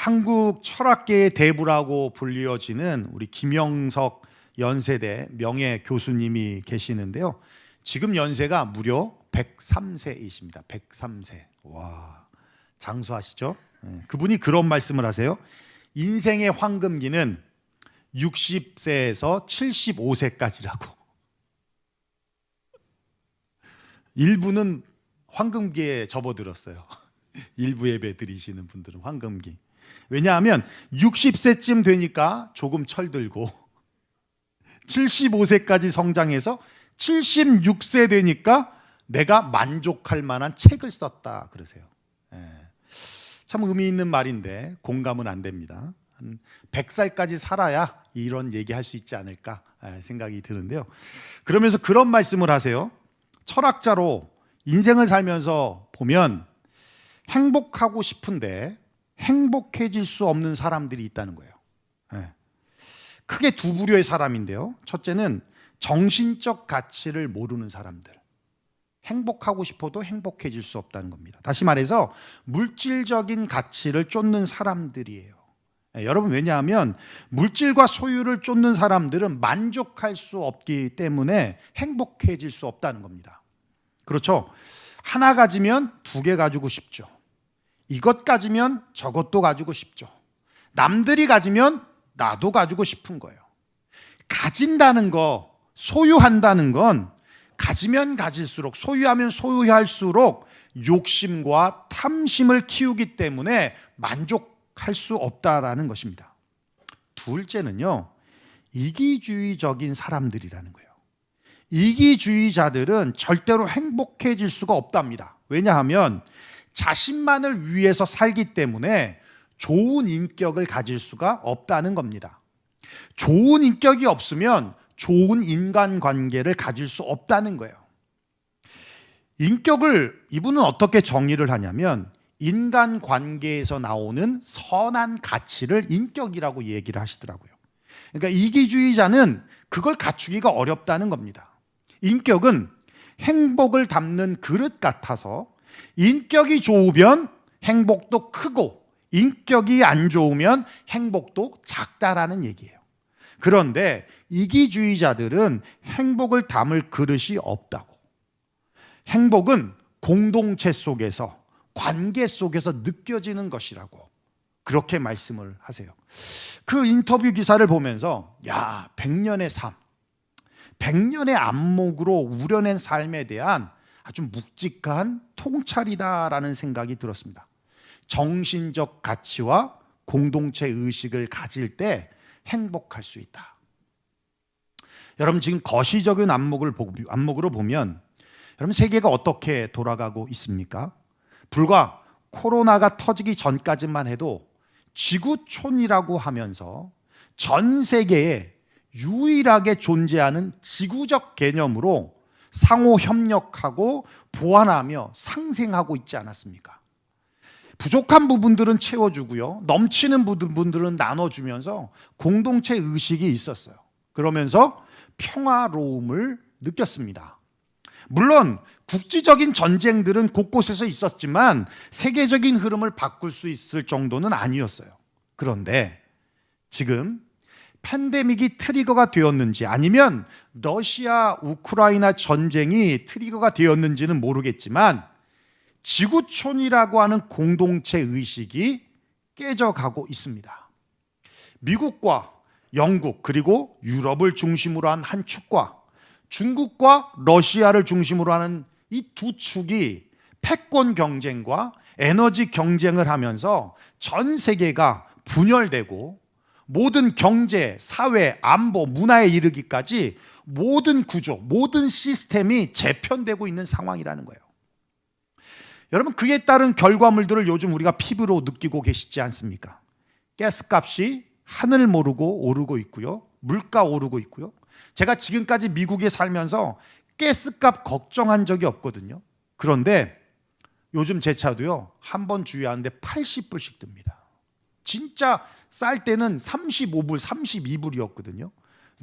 한국 철학계의 대부라고 불리어지는 우리 김영석 연세대 명예 교수님이 계시는데요. 지금 연세가 무려 103세이십니다. 103세. 와, 장수하시죠? 그분이 그런 말씀을 하세요. 인생의 황금기는 60세에서 75세까지라고. 일부는 황금기에 접어들었어요. 일부 예배 드리시는 분들은 황금기. 왜냐하면 60세쯤 되니까 조금 철들고 75세까지 성장해서 76세 되니까 내가 만족할 만한 책을 썼다 그러세요. 참 의미 있는 말인데 공감은 안 됩니다. 한 100살까지 살아야 이런 얘기할 수 있지 않을까 생각이 드는데요. 그러면서 그런 말씀을 하세요. 철학자로 인생을 살면서 보면 행복하고 싶은데 행복해질 수 없는 사람들이 있다는 거예요. 크게 두 부류의 사람인데요. 첫째는 정신적 가치를 모르는 사람들. 행복하고 싶어도 행복해질 수 없다는 겁니다. 다시 말해서 물질적인 가치를 쫓는 사람들이에요. 여러분, 왜냐하면 물질과 소유를 쫓는 사람들은 만족할 수 없기 때문에 행복해질 수 없다는 겁니다. 그렇죠? 하나 가지면 두 개 가지고 싶죠. 이것 가지면 저것도 가지고 싶죠. 남들이 가지면 나도 가지고 싶은 거예요. 가진다는 거, 소유한다는 건 가지면 가질수록, 소유하면 소유할수록 욕심과 탐심을 키우기 때문에 만족할 수 없다라는 것입니다. 둘째는요, 이기주의적인 사람들이라는 거예요. 이기주의자들은 절대로 행복해질 수가 없답니다. 왜냐하면 자신만을 위해서 살기 때문에 좋은 인격을 가질 수가 없다는 겁니다. 좋은 인격이 없으면 좋은 인간관계를 가질 수 없다는 거예요. 인격을 이분은 어떻게 정의를 하냐면 인간관계에서 나오는 선한 가치를 인격이라고 얘기를 하시더라고요. 그러니까 이기주의자는 그걸 갖추기가 어렵다는 겁니다. 인격은 행복을 담는 그릇 같아서 인격이 좋으면 행복도 크고 인격이 안 좋으면 행복도 작다라는 얘기예요. 그런데 이기주의자들은 행복을 담을 그릇이 없다고. 행복은 공동체 속에서, 관계 속에서 느껴지는 것이라고 그렇게 말씀을 하세요. 그 인터뷰 기사를 보면서 100년의 삶, 100년의 안목으로 우려낸 삶에 대한 아주 묵직한 통찰이다라는 생각이 들었습니다. 정신적 가치와 공동체 의식을 가질 때 행복할 수 있다. 여러분, 지금 거시적인 안목으로 보면 여러분, 세계가 어떻게 돌아가고 있습니까? 불과 코로나가 터지기 전까지만 해도 지구촌이라고 하면서 전 세계에 유일하게 존재하는 지구적 개념으로 상호 협력하고 보완하며 상생하고 있지 않았습니까? 부족한 부분들은 채워주고요, 넘치는 부분들은 나눠주면서 공동체 의식이 있었어요. 그러면서 평화로움을 느꼈습니다. 물론 국지적인 전쟁들은 곳곳에서 있었지만 세계적인 흐름을 바꿀 수 있을 정도는 아니었어요. 그런데 지금 팬데믹이 트리거가 되었는지 아니면 러시아 우크라이나 전쟁이 트리거가 되었는지는 모르겠지만 지구촌이라고 하는 공동체 의식이 깨져가고 있습니다. 미국과 영국 그리고 유럽을 중심으로 한 한 축과 중국과 러시아를 중심으로 하는 이 두 축이 패권 경쟁과 에너지 경쟁을 하면서 전 세계가 분열되고 모든 경제, 사회, 안보, 문화에 이르기까지 모든 구조, 모든 시스템이 재편되고 있는 상황이라는 거예요. 여러분, 그에 따른 결과물들을 요즘 우리가 피부로 느끼고 계시지 않습니까? 가스값이 하늘 모르고 오르고 있고요. 물가 오르고 있고요. 제가 지금까지 미국에 살면서 가스값 걱정한 적이 없거든요. 그런데 요즘 제 차도요, 한 번 주유하는데 80불씩 듭니다. 진짜 쌀 때는 35불, 32불이었거든요.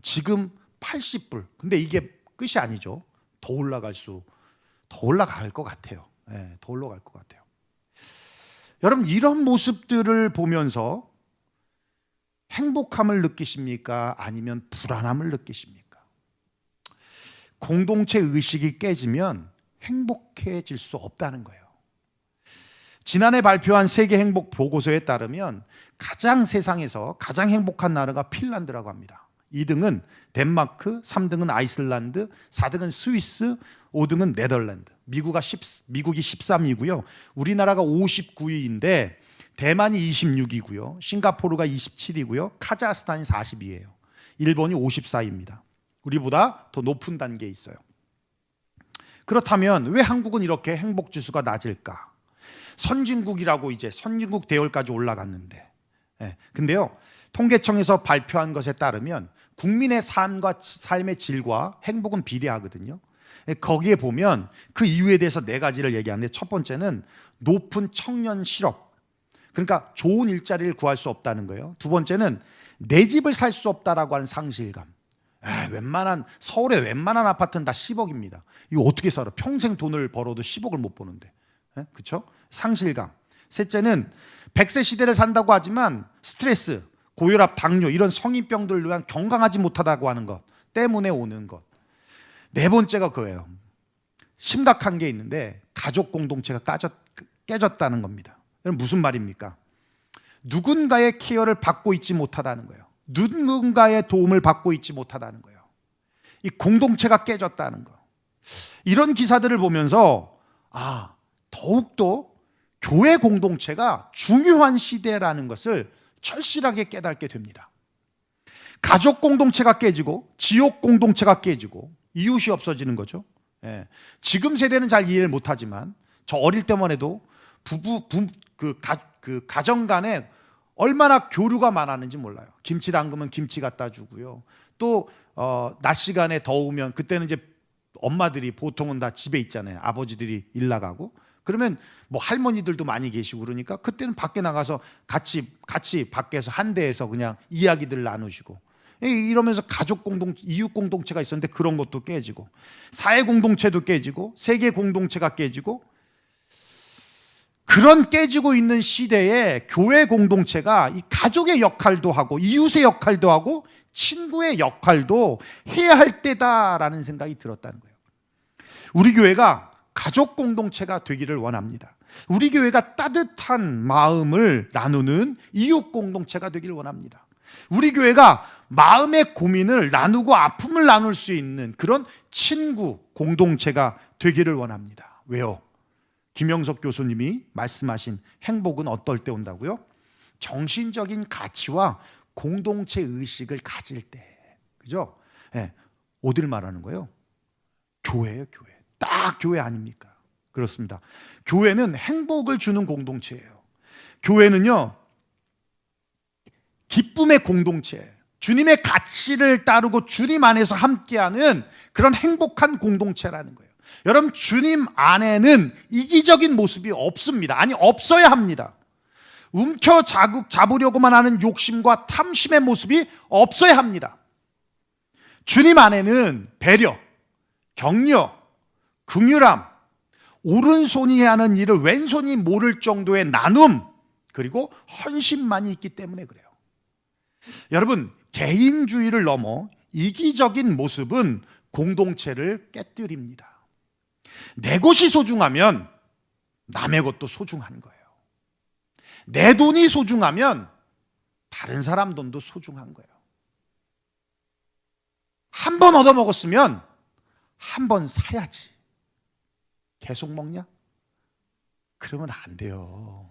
지금 80불. 근데 이게 끝이 아니죠. 더 올라갈 것 같아요. 더 올라갈 것 같아요. 여러분, 이런 모습들을 보면서 행복함을 느끼십니까? 아니면 불안함을 느끼십니까? 공동체 의식이 깨지면 행복해질 수 없다는 거예요. 지난해 발표한 세계 행복 보고서에 따르면 세상에서 가장 행복한 나라가 핀란드라고 합니다. 2등은 덴마크, 3등은 아이슬란드, 4등은 스위스, 5등은 네덜란드. 미국이 13위고요. 우리나라가 59위인데 대만이 26위고요. 싱가포르가 27위고요. 카자흐스탄이 40위예요. 일본이 54위입니다. 우리보다 더 높은 단계에 있어요. 그렇다면 왜 한국은 이렇게 행복 지수가 낮을까? 선진국이라고 이제 선진국 대열까지 올라갔는데, 근데요, 통계청에서 발표한 것에 따르면 국민의 삶의 질과 행복은 비례하거든요. 거기에 보면 그 이유에 대해서 4가지를 얘기하는데, 첫 번째는 높은 청년 실업, 그러니까 좋은 일자리를 구할 수 없다는 거예요. 두 번째는 내 집을 살 수 없다라고 하는 상실감. 서울의 웬만한 아파트는 다 10억입니다. 이거 어떻게 살아? 평생 돈을 벌어도 10억을 못 버는데. 그렇죠? 상실감. 셋째는 100세 시대를 산다고 하지만 스트레스, 고혈압, 당뇨 이런 성인병들을 위한 건강하지 못하다고 하는 것 때문에 오는 것. 4번째가 그거예요. 심각한 게 있는데 가족 공동체가 깨졌다는 겁니다. 여러분, 무슨 말입니까? 누군가의 케어를 받고 있지 못하다는 거예요. 누군가의 도움을 받고 있지 못하다는 거예요. 이 공동체가 깨졌다는 거. 이런 기사들을 보면서 더욱더 교회 공동체가 중요한 시대라는 것을 절실하게 깨닫게 됩니다. 가족 공동체가 깨지고 지역 공동체가 깨지고 이웃이 없어지는 거죠. 지금 세대는 잘 이해를 못하지만 저 어릴 때만 해도 가정 간에 얼마나 교류가 많았는지 몰라요. 김치 담그면 김치 갖다 주고요. 또 낮 시간에 더우면 그때는 이제 엄마들이 보통은 다 집에 있잖아요. 아버지들이 일 나가고. 그러면 뭐 할머니들도 많이 계시고 그러니까 그때는 밖에 나가서 같이 밖에서 한 대에서 그냥 이야기들 나누시고 이러면서 가족 공동체, 이웃 공동체가 있었는데 그런 것도 깨지고 사회 공동체도 깨지고 세계 공동체가 깨지고 그런 깨지고 있는 시대에 교회 공동체가 이 가족의 역할도 하고 이웃의 역할도 하고 친구의 역할도 해야 할 때다라는 생각이 들었다는 거예요. 우리 교회가 가족 공동체가 되기를 원합니다. 우리 교회가 따뜻한 마음을 나누는 이웃 공동체가 되기를 원합니다. 우리 교회가 마음의 고민을 나누고 아픔을 나눌 수 있는 그런 친구 공동체가 되기를 원합니다. 왜요? 김영석 교수님이 말씀하신 행복은 어떨 때 온다고요? 정신적인 가치와 공동체 의식을 가질 때. 그죠? 어디를 말하는 거예요? 교회예요, 교회. 딱 교회 아닙니까? 그렇습니다. 교회는 행복을 주는 공동체예요. 교회는요, 기쁨의 공동체, 주님의 가치를 따르고 주님 안에서 함께하는 그런 행복한 공동체라는 거예요. 여러분, 주님 안에는 이기적인 모습이 없습니다. 아니, 없어야 합니다. 잡으려고만 하는 욕심과 탐심의 모습이 없어야 합니다. 주님 안에는 배려, 격려, 긍휼함, 오른손이 하는 일을 왼손이 모를 정도의 나눔, 그리고 헌신만이 있기 때문에 그래요. 여러분, 개인주의를 넘어 이기적인 모습은 공동체를 깨뜨립니다. 내 것이 소중하면 남의 것도 소중한 거예요. 내 돈이 소중하면 다른 사람 돈도 소중한 거예요. 한 번 얻어먹었으면 한 번 사야지. 계속 먹냐? 그러면 안 돼요.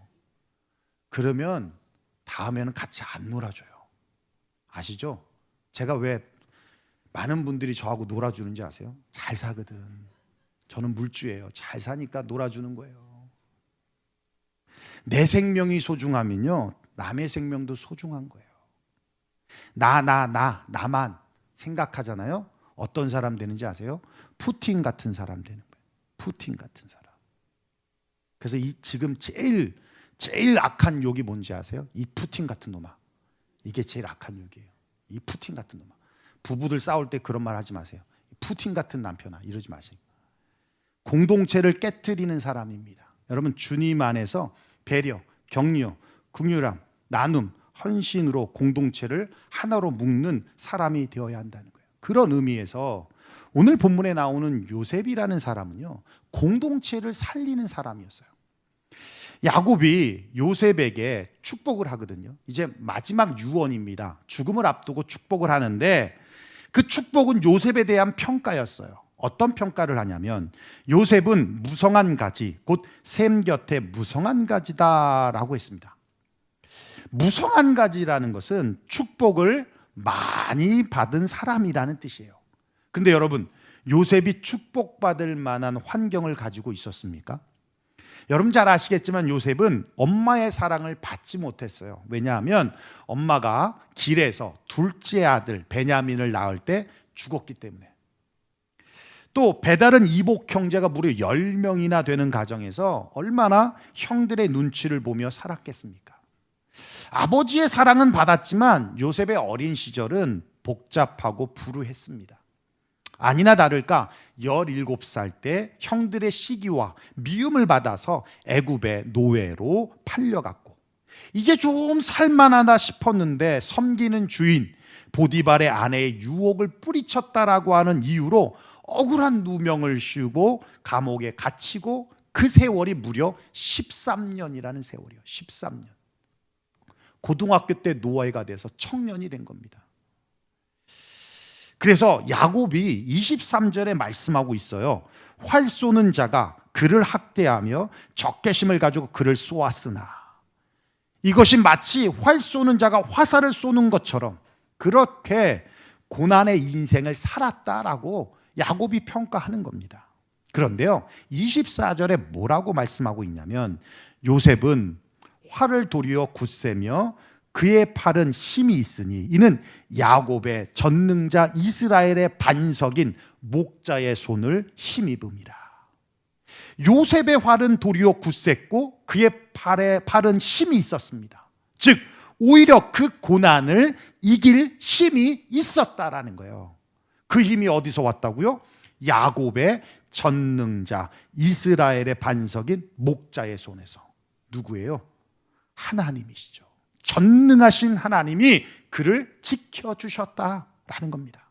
그러면 다음에는 같이 안 놀아줘요. 아시죠? 제가 왜 많은 분들이 저하고 놀아주는지 아세요? 잘 사거든. 저는 물주예요. 잘 사니까 놀아주는 거예요. 내 생명이 소중하면요, 남의 생명도 소중한 거예요. 나만 생각하잖아요. 어떤 사람 되는지 아세요? 푸틴 같은 사람 되는 거예요. 푸틴 같은 사람. 그래서 지금 제일 악한 욕이 뭔지 아세요? 이 푸틴 같은 놈아. 이게 제일 악한 욕이에요. 이 푸틴 같은 놈아. 부부들 싸울 때 그런 말 하지 마세요. 푸틴 같은 남편아, 이러지 마세요. 공동체를 깨트리는 사람입니다. 여러분, 주님 안에서 배려, 격려, 긍휼함, 나눔, 헌신으로 공동체를 하나로 묶는 사람이 되어야 한다는 거예요. 그런 의미에서 오늘 본문에 나오는 요셉이라는 사람은요, 공동체를 살리는 사람이었어요. 야곱이 요셉에게 축복을 하거든요. 이제 마지막 유언입니다. 죽음을 앞두고 축복을 하는데 그 축복은 요셉에 대한 평가였어요. 어떤 평가를 하냐면 요셉은 무성한 가지, 곧 샘 곁에 무성한 가지다라고 했습니다. 무성한 가지라는 것은 축복을 많이 받은 사람이라는 뜻이에요. 근데 여러분, 요셉이 축복받을 만한 환경을 가지고 있었습니까? 여러분 잘 아시겠지만 요셉은 엄마의 사랑을 받지 못했어요. 왜냐하면 엄마가 길에서 둘째 아들 베냐민을 낳을 때 죽었기 때문에. 또 배다른 이복 형제가 무려 10명이나 되는 가정에서 얼마나 형들의 눈치를 보며 살았겠습니까? 아버지의 사랑은 받았지만 요셉의 어린 시절은 복잡하고 불우했습니다. 아니나 다를까 17살 때 형들의 시기와 미움을 받아서 애굽의 노예로 팔려갔고, 이제 좀 살만하다 싶었는데 섬기는 주인 보디발의 아내의 유혹을 뿌리쳤다라고 하는 이유로 억울한 누명을 씌우고 감옥에 갇히고, 그 세월이 무려 13년이라는 세월이에요. 13년. 고등학교 때 노예가 돼서 청년이 된 겁니다. 그래서 야곱이 23절에 말씀하고 있어요. 활 쏘는 자가 그를 학대하며 적개심을 가지고 그를 쏘았으나, 이것이 마치 활 쏘는 자가 화살을 쏘는 것처럼 그렇게 고난의 인생을 살았다라고 야곱이 평가하는 겁니다. 그런데요, 24절에 뭐라고 말씀하고 있냐면 요셉은 활을 도리어 굳세며 그의 팔은 힘이 있으니 이는 야곱의 전능자 이스라엘의 반석인 목자의 손을 힘입음이라. 요셉의 활은 도리어 굳셌고 그의 팔은 힘이 있었습니다. 즉 오히려 그 고난을 이길 힘이 있었다라는 거예요. 그 힘이 어디서 왔다고요? 야곱의 전능자 이스라엘의 반석인 목자의 손에서. 누구예요? 하나님이시죠. 전능하신 하나님이 그를 지켜주셨다라는 겁니다.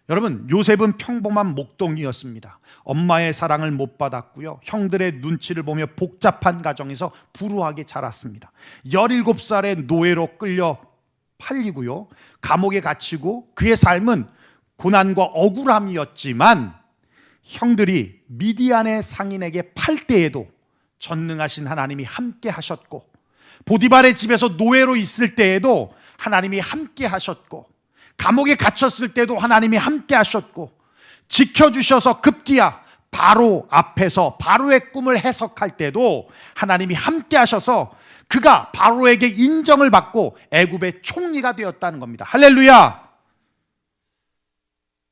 여러분, 요셉은 평범한 목동이었습니다. 엄마의 사랑을 못 받았고요, 형들의 눈치를 보며 복잡한 가정에서 불우하게 자랐습니다. 17살의 노예로 끌려 팔리고요, 감옥에 갇히고, 그의 삶은 고난과 억울함이었지만 형들이 미디안의 상인에게 팔 때에도 전능하신 하나님이 함께 하셨고, 보디발의 집에서 노예로 있을 때에도 하나님이 함께 하셨고, 감옥에 갇혔을 때도 하나님이 함께 하셨고, 지켜주셔서 급기야 바로 앞에서 바로의 꿈을 해석할 때도 하나님이 함께 하셔서 그가 바로에게 인정을 받고 애굽의 총리가 되었다는 겁니다. 할렐루야!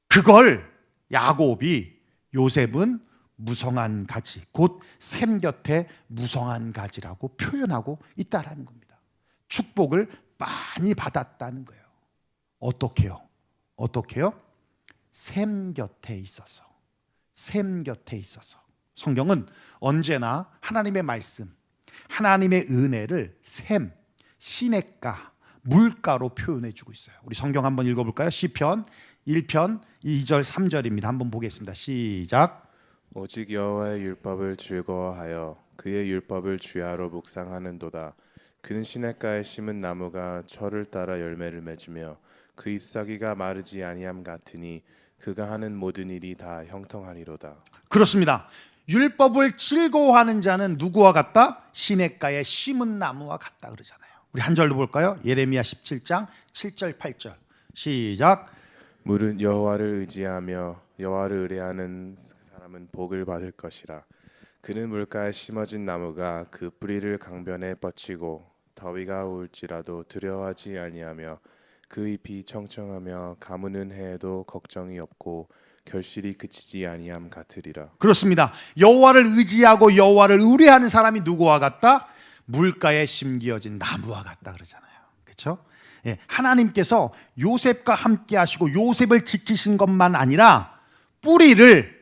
그걸 야곱이 요셉은 무성한 가지, 곧 샘 곁에 무성한 가지라고 표현하고 있다라는 겁니다. 축복을 많이 받았다는 거예요. 어떻게요? 어떻게요? 샘 곁에 있어서. 샘 곁에 있어서. 성경은 언제나 하나님의 말씀, 하나님의 은혜를 샘, 시냇가, 물가로 표현해 주고 있어요. 우리 성경 한번 읽어볼까요? 시편 1편 2절 3절입니다. 한번 보겠습니다. 시작. 오직 여호와의 율법을 즐거워하여 그의 율법을 주야로 묵상하는도다. 그는 시냇가에 심은 나무가 철을 따라 열매를 맺으며 그 잎사귀가 마르지 아니함 같으니 그가 하는 모든 일이 다 형통하리로다. 그렇습니다. 율법을 즐거워하는 자는 누구와 같다? 시냇가에 심은 나무와 같다 그러잖아요. 우리 한 절로 볼까요? 예레미야 17장 7절 8절 시작. 무릇 여호와를 의지하며 여호와를 의뢰하는 사람은 복을 받을 것이라. 그는 물가에 심어진 나무가 그 뿌리를 강변에 뻗치고 더위가 올지라도 두려워하지 아니하며 그 잎이 청청하며 가무는 해에도 걱정이 없고 결실이 그치지 아니함 같으리라. 그렇습니다. 여호와를 의지하고 여호와를 의뢰하는 사람이 누구와 같다? 물가에 심겨진 나무와 같다 그러잖아요. 그렇죠? 예, 하나님께서 요셉과 함께 하시고 요셉을 지키신 것만 아니라 뿌리를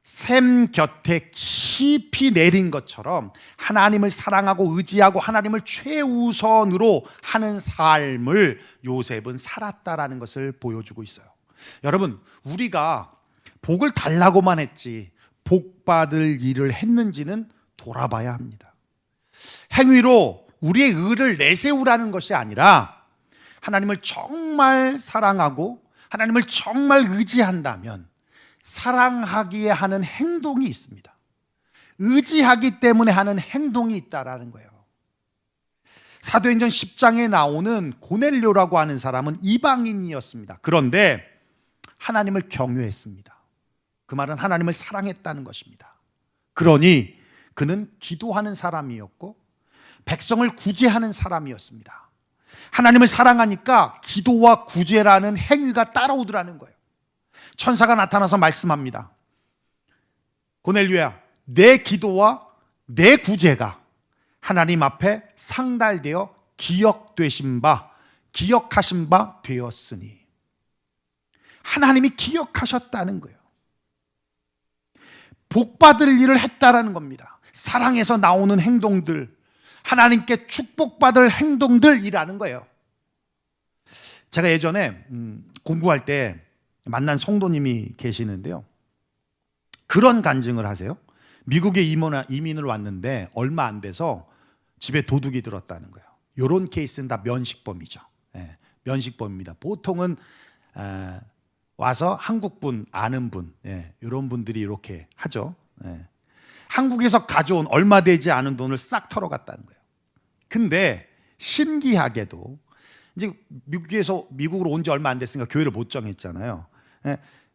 샘 곁에 깊이 내린 것처럼 하나님을 사랑하고 의지하고 하나님을 최우선으로 하는 삶을 요셉은 살았다라는 것을 보여주고 있어요. 여러분, 우리가 복을 달라고만 했지 복 받을 일을 했는지는 돌아봐야 합니다. 행위로 우리의 의를 내세우라는 것이 아니라 하나님을 정말 사랑하고 하나님을 정말 의지한다면 사랑하기에 하는 행동이 있습니다. 의지하기 때문에 하는 행동이 있다라는 거예요. 사도행전 10장에 나오는 고넬료라고 하는 사람은 이방인이었습니다. 그런데 하나님을 경외했습니다. 그 말은 하나님을 사랑했다는 것입니다. 그러니 그는 기도하는 사람이었고 백성을 구제하는 사람이었습니다. 하나님을 사랑하니까 기도와 구제라는 행위가 따라오더라는 거예요. 천사가 나타나서 말씀합니다. 고넬료야, 내 기도와 내 구제가 하나님 앞에 상달되어 기억하신 바 되었으니. 하나님이 기억하셨다는 거예요. 복받을 일을 했다라는 겁니다. 사랑에서 나오는 행동들, 하나님께 축복받을 행동들이라는 거예요. 제가 예전에 공부할 때 만난 성도님이 계시는데요, 그런 간증을 하세요. 미국에 이민을 왔는데 얼마 안 돼서 집에 도둑이 들었다는 거예요. 이런 케이스는 다 면식범이죠. 면식범입니다. 보통은 와서 한국분, 아는 분, 이런 분들이 이렇게 하죠. 한국에서 가져온 얼마 되지 않은 돈을 싹 털어갔다는 거예요. 근데 신기하게도 이제 미국으로 온 지 얼마 안 됐으니까 교회를 못 정했잖아요.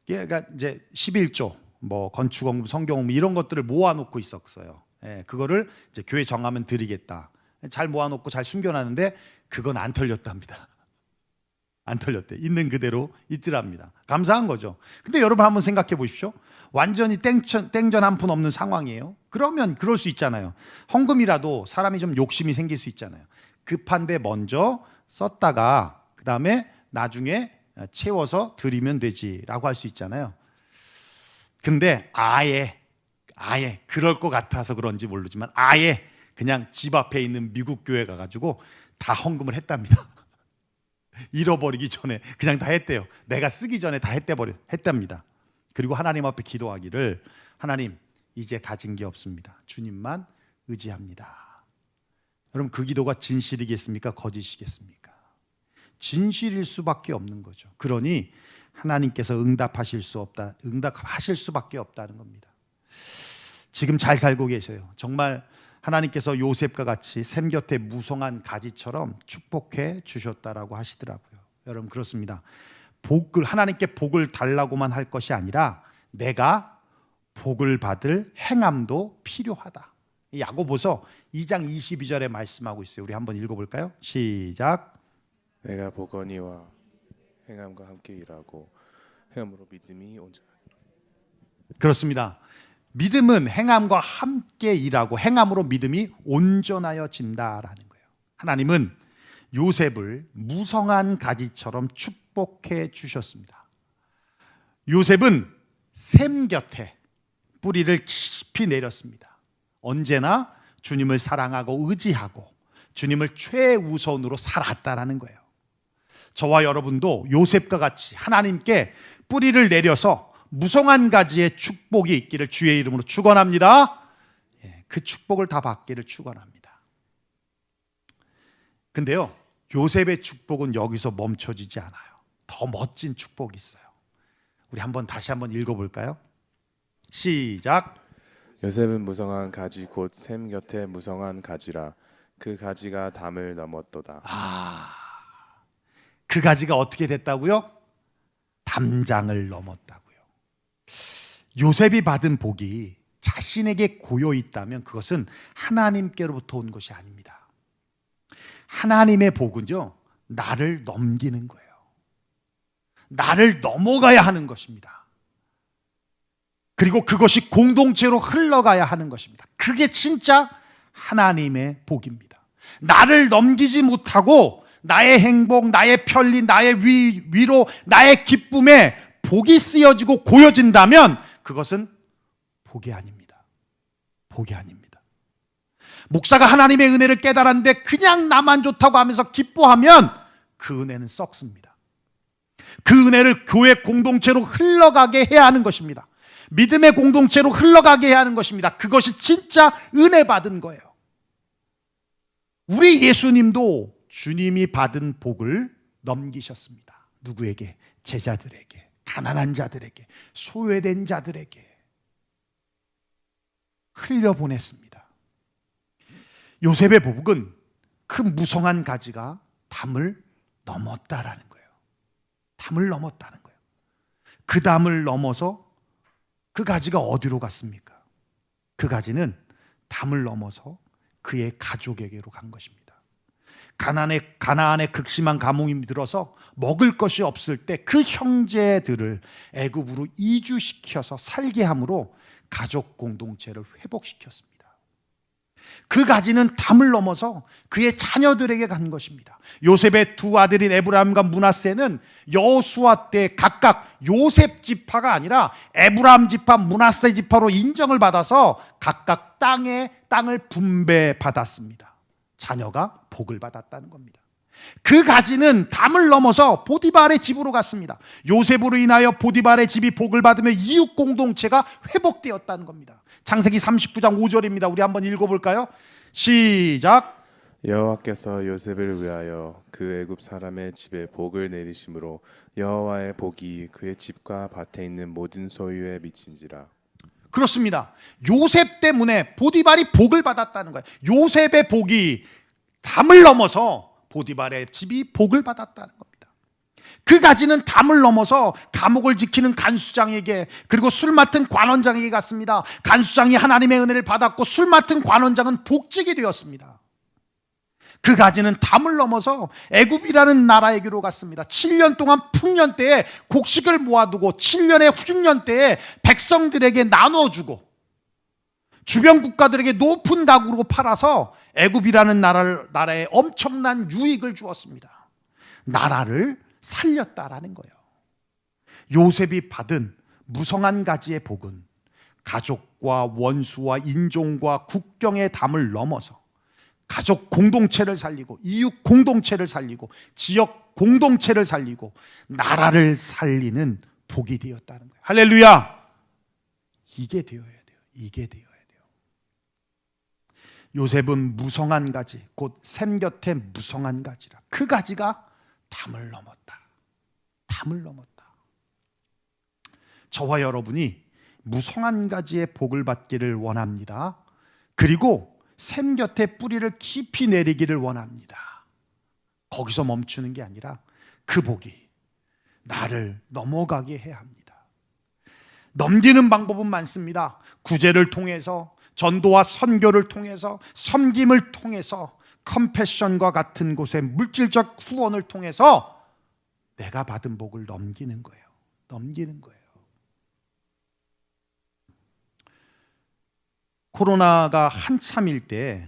그러니까 이제 11조, 뭐 건축원금, 성경원금 이런 것들을 모아놓고 있었어요. 그거를 이제 교회 정하면 드리겠다. 잘 모아놓고 잘 숨겨놨는데 그건 안 털렸답니다. 안 털렸대. 있는 그대로 있더랍니다. 감사한 거죠. 근데 여러분 한번 생각해 보십시오. 완전히 땡전 한 푼 없는 상황이에요. 그러면 그럴 수 있잖아요. 헌금이라도 사람이 좀 욕심이 생길 수 있잖아요. 급한데 먼저 썼다가 그 다음에 나중에 채워서 드리면 되지라고 할 수 있잖아요. 근데 아예 그럴 것 같아서 그런지 모르지만 아예 그냥 집 앞에 있는 미국 교회 가가지고 다 헌금을 했답니다. 잃어버리기 전에 그냥 다 했대요. 내가 쓰기 전에 다 했답니다. 그리고 하나님 앞에 기도하기를, 하나님 이제 가진 게 없습니다. 주님만 의지합니다. 여러분, 그 기도가 진실이겠습니까? 거짓이겠습니까? 진실일 수밖에 없는 거죠. 그러니 하나님께서 응답하실 수밖에 없다는 겁니다. 지금 잘 살고 계세요. 정말 하나님께서 요셉과 같이 샘 곁에 무성한 가지처럼 축복해 주셨다라고 하시더라고요. 여러분, 그렇습니다. 하나님께 복을 달라고만 할 것이 아니라 내가 복을 받을 행함도 필요하다. 야고보서 2장 22절에 말씀하고 있어요. 우리 한번 읽어볼까요? 시작. 내가 보거니와 행함과 함께 일하고 행함으로 믿음이 온전하게. 그렇습니다. 믿음은 행함과 함께 일하고 행함으로 믿음이 온전하여진다라는 거예요. 하나님은 요셉을 무성한 가지처럼 축복해 주셨습니다. 요셉은 샘 곁에 뿌리를 깊이 내렸습니다. 언제나 주님을 사랑하고 의지하고 주님을 최우선으로 살았다라는 거예요. 저와 여러분도 요셉과 같이 하나님께 뿌리를 내려서 무성한 가지의 축복이 있기를 주의 이름으로 축원합니다. 그 축복을 다 받기를 축원합니다. 근데요, 요셉의 축복은 여기서 멈춰지지 않아요. 더 멋진 축복이 있어요. 우리 다시 한번 읽어볼까요? 시작. 요셉은 무성한 가지 곧 샘 곁에 무성한 가지라. 그 가지가 담을 넘었도다. 그 가지가 어떻게 됐다고요? 담장을 넘었다고요. 요셉이 받은 복이 자신에게 고여 있다면 그것은 하나님께로부터 온 것이 아닙니다. 하나님의 복은요, 나를 넘기는 거예요. 나를 넘어가야 하는 것입니다. 그리고 그것이 공동체로 흘러가야 하는 것입니다. 그게 진짜 하나님의 복입니다. 나를 넘기지 못하고 나의 행복, 나의 편리, 나의 위로, 나의 기쁨에 복이 쓰여지고 고여진다면 그것은 복이 아닙니다. 복이 아닙니다. 목사가 하나님의 은혜를 깨달았는데 그냥 나만 좋다고 하면서 기뻐하면 그 은혜는 썩습니다. 그 은혜를 교회 공동체로 흘러가게 해야 하는 것입니다. 믿음의 공동체로 흘러가게 해야 하는 것입니다. 그것이 진짜 은혜 받은 거예요. 우리 예수님도 주님이 받은 복을 넘기셨습니다. 누구에게? 제자들에게, 가난한 자들에게, 소외된 자들에게 흘려보냈습니다. 요셉의 복은 그 무성한 가지가 담을 넘었다라는 거예요. 담을 넘었다는 거예요. 그 담을 넘어서 그 가지가 어디로 갔습니까? 그 가지는 담을 넘어서 그의 가족에게로 간 것입니다. 가나안에 극심한 가뭄이 들어서 먹을 것이 없을 때 그 형제들을 애굽으로 이주시켜서 살게 함으로 가족 공동체를 회복시켰습니다. 그 가지는 담을 넘어서 그의 자녀들에게 간 것입니다. 요셉의 두 아들인 에브라임과 므낫세는 여호수아 때 각각 요셉 지파가 아니라 에브라임 지파, 므낫세 지파로 인정을 받아서 각각 땅을 분배받았습니다. 자녀가 복을 받았다는 겁니다. 그 가지는 담을 넘어서 보디발의 집으로 갔습니다. 요셉으로 인하여 보디발의 집이 복을 받으며 이웃 공동체가 회복되었다는 겁니다. 창세기 39장 5절입니다. 우리 한번 읽어볼까요? 시작. 여호와께서 요셉을 위하여 그 애굽 사람의 집에 복을 내리심으로 여호와의 복이 그의 집과 밭에 있는 모든 소유에 미친지라. 그렇습니다. 요셉 때문에 보디발이 복을 받았다는 거예요. 요셉의 복이 담을 넘어서 보디발의 집이 복을 받았다는 겁니다. 그 가지는 담을 넘어서 감옥을 지키는 간수장에게, 그리고 술 맡은 관원장에게 갔습니다. 간수장이 하나님의 은혜를 받았고 술 맡은 관원장은 복직이 되었습니다. 그 가지는 담을 넘어서 애굽이라는 나라에게로 갔습니다. 7년 동안 풍년 때에 곡식을 모아두고 7년의 흉년 때에 백성들에게 나눠주고 주변 국가들에게 높은 가격으로 팔아서 애굽이라는 나라에 엄청난 유익을 주었습니다. 나라를 살렸다라는 거예요. 요셉이 받은 무성한 가지의 복은 가족과 원수와 인종과 국경의 담을 넘어서 가족 공동체를 살리고 이웃 공동체를 살리고 지역 공동체를 살리고 나라를 살리는 복이 되었다는 거예요. 할렐루야! 이게 되어야 돼요. 이게 되어야 돼요. 요셉은 무성한 가지, 곧 샘 곁에 무성한 가지라. 그 가지가 담을 넘었다. 담을 넘었다. 저와 여러분이 무성한 가지의 복을 받기를 원합니다. 그리고 샘 곁에 뿌리를 깊이 내리기를 원합니다. 거기서 멈추는 게 아니라 그 복이 나를 넘어가게 해야 합니다. 넘기는 방법은 많습니다. 구제를 통해서, 전도와 선교를 통해서, 섬김을 통해서, 컴패션과 같은 곳의 물질적 후원을 통해서 내가 받은 복을 넘기는 거예요. 넘기는 거예요. 코로나가 한참일 때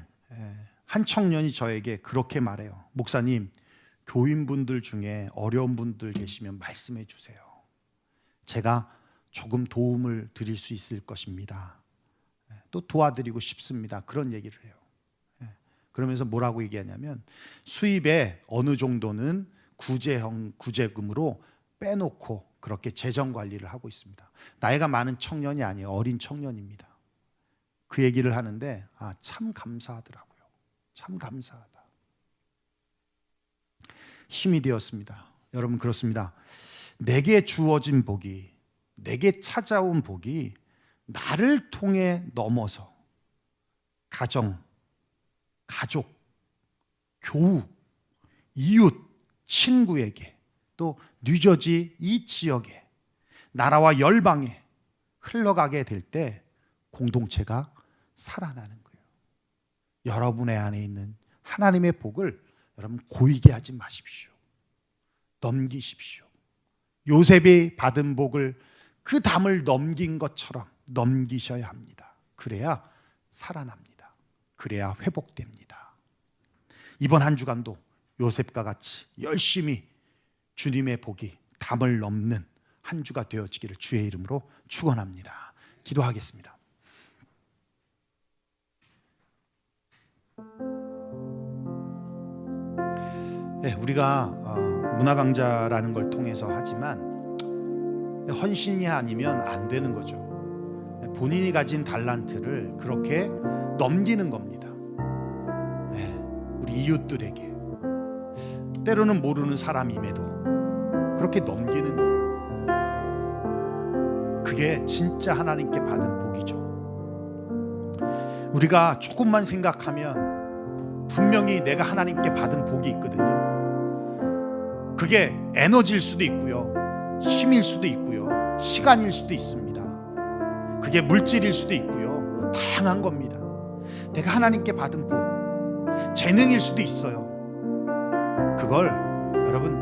한 청년이 저에게 그렇게 말해요. 목사님, 교인분들 중에 어려운 분들 계시면 말씀해 주세요. 제가 조금 도움을 드릴 수 있을 것입니다. 또 도와드리고 싶습니다. 그런 얘기를 해요. 그러면서 뭐라고 얘기하냐면 수입의 어느 정도는 구제금으로 빼놓고 그렇게 재정 관리를 하고 있습니다. 나이가 많은 청년이 아니에요. 어린 청년입니다. 그 얘기를 하는데 참 감사하더라고요. 참 감사하다. 힘이 되었습니다. 여러분 그렇습니다. 내게 주어진 복이, 내게 찾아온 복이 나를 통해 넘어서 가정, 가족, 교우, 이웃, 친구에게, 또 뉴저지 이 지역에, 나라와 열방에 흘러가게 될 때 공동체가 살아나는 거예요. 여러분의 안에 있는 하나님의 복을 여러분 고이게 하지 마십시오. 넘기십시오. 요셉이 받은 복을 그 담을 넘긴 것처럼 넘기셔야 합니다. 그래야 살아납니다. 그래야 회복됩니다. 이번 한 주간도 요셉과 같이 열심히 주님의 복이 담을 넘는 한 주가 되어지기를 주의 이름으로 축원합니다. 기도하겠습니다. 우리가 문화 강좌라는 걸 통해서 하지만 헌신이 아니면 안 되는 거죠. 본인이 가진 달란트를 그렇게 넘기는 겁니다. 우리 이웃들에게, 때로는 모르는 사람임에도 그렇게 넘기는 거예요. 그게 진짜 하나님께 받은 복이죠. 우리가 조금만 생각하면 분명히 내가 하나님께 받은 복이 있거든요. 그게 에너지일 수도 있고요, 힘일 수도 있고요, 시간일 수도 있습니다. 그게 물질일 수도 있고요, 다양한 겁니다. 내가 하나님께 받은 복, 재능일 수도 있어요. 그걸 여러분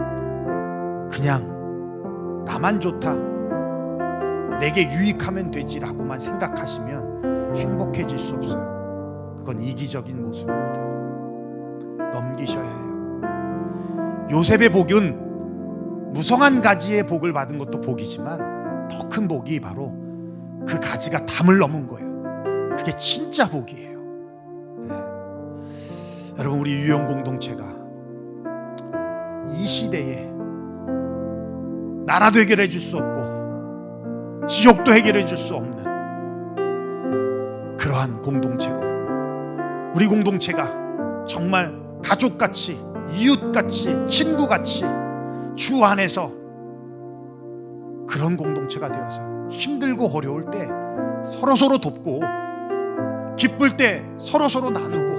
그냥 나만 좋다, 내게 유익하면 되지라고만 생각하시면 행복해질 수 없어요. 그건 이기적인 모습입니다. 넘기셔야 해요. 요셉의 복은 무성한 가지의 복을 받은 것도 복이지만 더 큰 복이 바로 그 가지가 담을 넘은 거예요. 그게 진짜 복이에요. 여러분, 우리 유형 공동체가 이 시대에 나라도 해결해 줄 수 없고 지역도 해결해 줄 수 없는 그러한 공동체로, 우리 공동체가 정말 가족같이, 이웃같이, 친구같이 주 안에서 그런 공동체가 되어서 힘들고 어려울 때 서로서로 돕고, 기쁠 때 서로서로 나누고,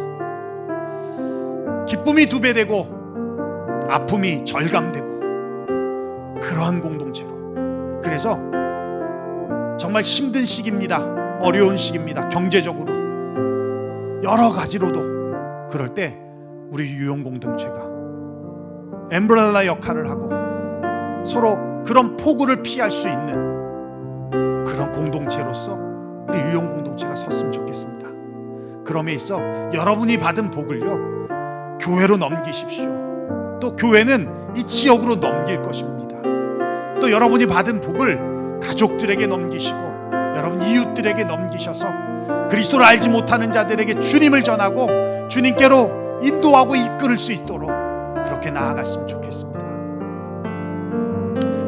기쁨이 2배 되고 아픔이 절감되고, 그러한 공동체로. 그래서 정말 힘든 시기입니다. 어려운 시기입니다. 경제적으로 여러 가지로도. 그럴 때 우리 유형 공동체가 엠브렐라 역할을 하고 서로 그런 폭우를 피할 수 있는 그런 공동체로서 우리 유형 공동체가 섰으면 좋겠습니다. 그럼에 있어 여러분이 받은 복을요, 교회로 넘기십시오. 또 교회는 이 지역으로 넘길 것입니다. 또 여러분이 받은 복을 가족들에게 넘기시고 여러분 이웃들에게 넘기셔서 그리스도를 알지 못하는 자들에게 주님을 전하고 주님께로 인도하고 이끌을 수 있도록 그렇게 나아갔으면 좋겠습니다.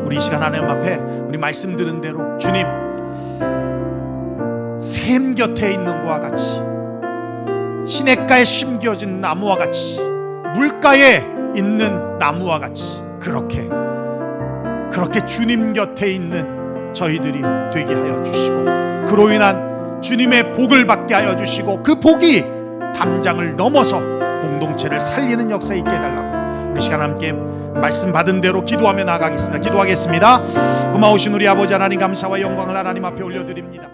우리 이 시간 하나님 앞에 우리 말씀 들은 대로 주님, 샘 곁에 있는 것과 같이, 시냇가에 심겨진 나무와 같이, 물가에 있는 나무와 같이 그렇게 주님 곁에 있는 저희들이 되게 하여 주시고, 그로 인한 주님의 복을 받게 하여 주시고, 그 복이 담장을 넘어서 공동체를 살리는 역사 있게 해달라고 우리 시간 함께 말씀 받은 대로 기도하며 나아가겠습니다. 기도하겠습니다. 고마우신 우리 아버지 하나님, 감사와 영광을 하나님 앞에 올려드립니다.